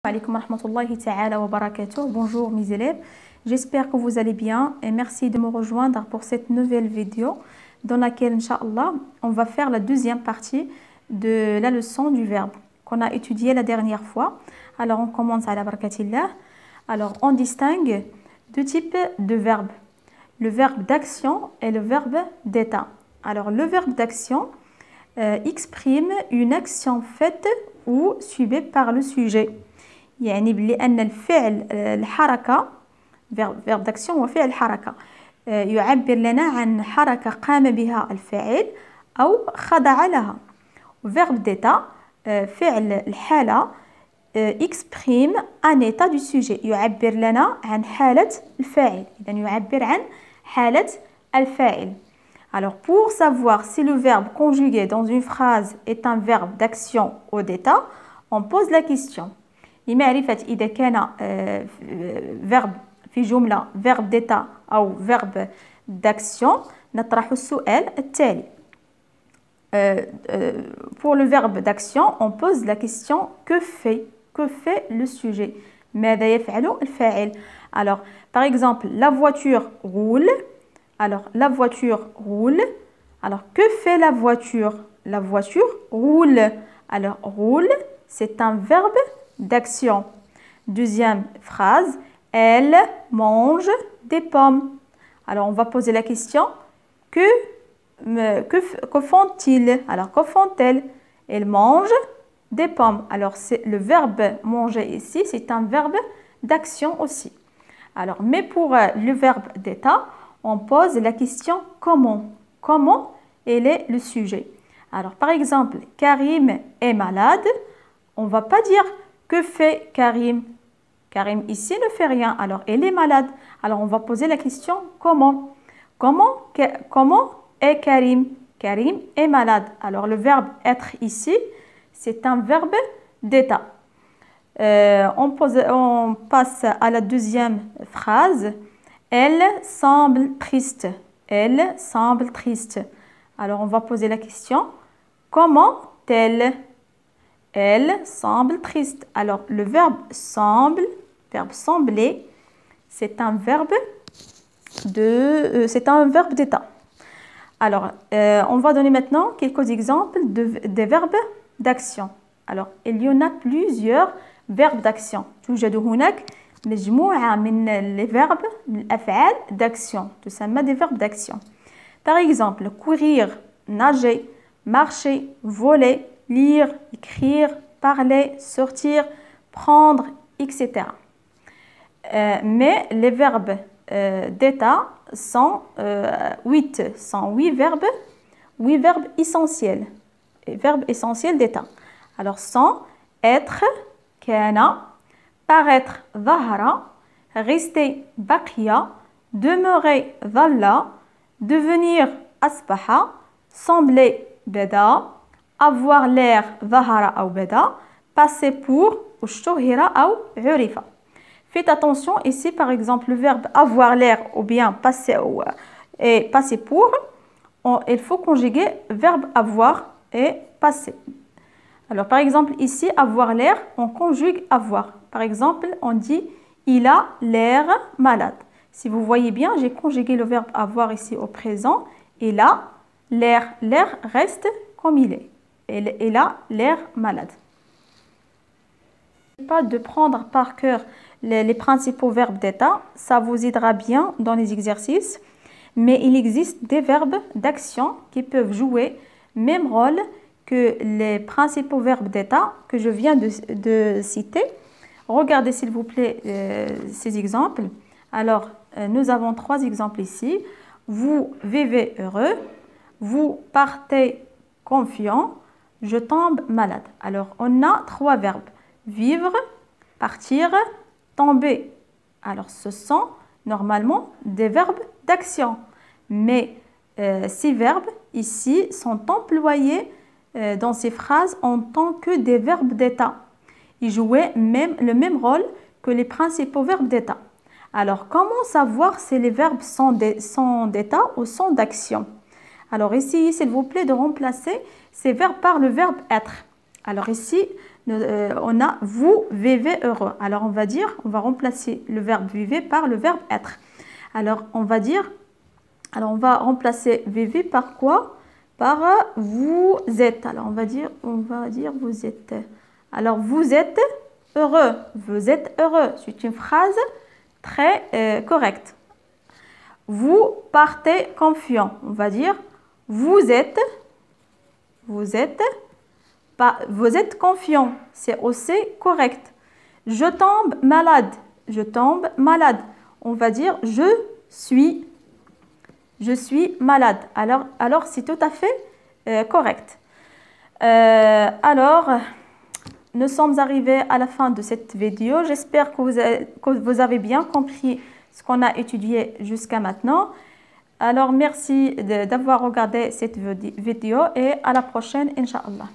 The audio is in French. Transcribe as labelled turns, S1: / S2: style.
S1: Alaikum wa rahmatullahi ta'ala wa barakatuh. Bonjour mes élèves, j'espère que vous allez bien et merci de me rejoindre pour cette nouvelle vidéo dans laquelle, Inch'Allah, on va faire la deuxième partie de la leçon du verbe qu'on a étudié la dernière fois. Alors on commence à la barakatillah. Alors on distingue deux types de verbes, le verbe d'action et le verbe d'état. Alors le verbe d'action exprime une action faite ou subie par le sujet. يعني لأن الفعل الحركة verbe d'action هو فعل حركة يعبر لنا عن حركة قام بها الفاعل أو خضع لها. verbe d'état فعل الحالة exprime un état du sujet يعبر لنا عن حالة الفاعل. إذا يعبر عن حالة الفاعل. Alors pour savoir si le verbe conjugué dans une phrase est un verbe d'action ou d'état, on pose la question. لمعرفة إذا كان verbe في جملة verbe d'état أو verbe d'action نطرح السؤال التالي. Pour le verbe d'action, on pose la question que fait le sujet. ماذا يفعل الفاعل. Alors par exemple la voiture roule. Alors la voiture roule. Alors que fait la voiture? La voiture roule. Alors roule, c'est un verbe d'action. Deuxième phrase, elle mange des pommes. Alors on va poser la question, que font-ils? Alors que font-elles? Elles mangent des pommes. Alors c'est le verbe manger ici, c'est un verbe d'action aussi. Alors mais pour le verbe d'état, on pose la question comment. Comment elle est le sujet. Alors par exemple, Karim est malade. On ne va pas dire que fait Karim. Karim ici ne fait rien. Alors elle est malade. Alors on va poser la question comment. Comment est Karim? Karim est malade. Alors le verbe être ici, c'est un verbe d'état. On passe à la deuxième phrase. Elle semble triste. Elle semble triste. Alors on va poser la question comment elle? Elle semble triste. Alors le verbe semble, verbe sembler, c'est un verbe d'état. Alors on va donner maintenant quelques exemples des verbes d'action. Alors il y en a plusieurs verbes d'action. توجد هناك مجموعة من les verbes الأفعال d'action. تسمى des verbes d'action. Par exemple, courir, nager, marcher, voler, lire, écrire, parler, sortir, prendre, etc. Mais les verbes d'état sont 8 verbes essentiels. Verbes essentiels d'état. Alors sont être, kana, paraître, ظهر, rester, baqiya, demeurer, ظل, devenir, asbaha, sembler, beda, avoir l'air, ظهر أو بدا, passer pour, اشتهر أو عرف. Faites attention ici par exemple le verbe avoir l'air ou bien passer et passer pour, il faut conjuguer verbe avoir et passer. Alors par exemple ici avoir l'air, on conjugue avoir. Par exemple on dit il a l'air malade. Si vous voyez bien, j'ai conjugué le verbe avoir ici au présent. Il a l'air reste comme il est. Il a l'air malade. Pas de prendre par cœur les principaux verbes d'état, ça vous aidera bien dans les exercices. Mais il existe des verbes d'action qui peuvent jouer même rôle que les principaux verbes d'état que je viens de citer. Regardez s'il vous plaît ces exemples. Alors, nous avons 3 exemples ici. Vous vivez heureux, vous partez confiant, je tombe malade. Alors, on a 3 verbes. Vivre, partir, tomber. Alors, ce sont normalement des verbes d'action. Mais ces verbes ici sont employés dans ces phrases en tant que des verbes d'état. Ils jouaient le même rôle que les principaux verbes d'état. Alors, comment savoir si les verbes sont d'état ou sont d'action? Alors, essayez s'il vous plaît de remplacer ces verbes par le verbe être. Alors ici, on a vous vivez heureux. Alors on va dire, on va remplacer le verbe vivez par le verbe être. Alors on va remplacer vivez par quoi? Par vous êtes. Alors on va dire vous êtes. Alors vous êtes heureux. Vous êtes heureux. C'est une phrase très correcte. Vous partez confiant. On va dire vous êtes confiant. C'est aussi correct. Je tombe malade. Je tombe malade. On va dire je suis malade. Alors c'est tout à fait correct. Alors, nous sommes arrivés à la fin de cette vidéo. J'espère que vous avez bien compris ce qu'on a étudié jusqu'à maintenant. Alors, merci d'avoir regardé cette vidéo et à la prochaine, Inch'Allah.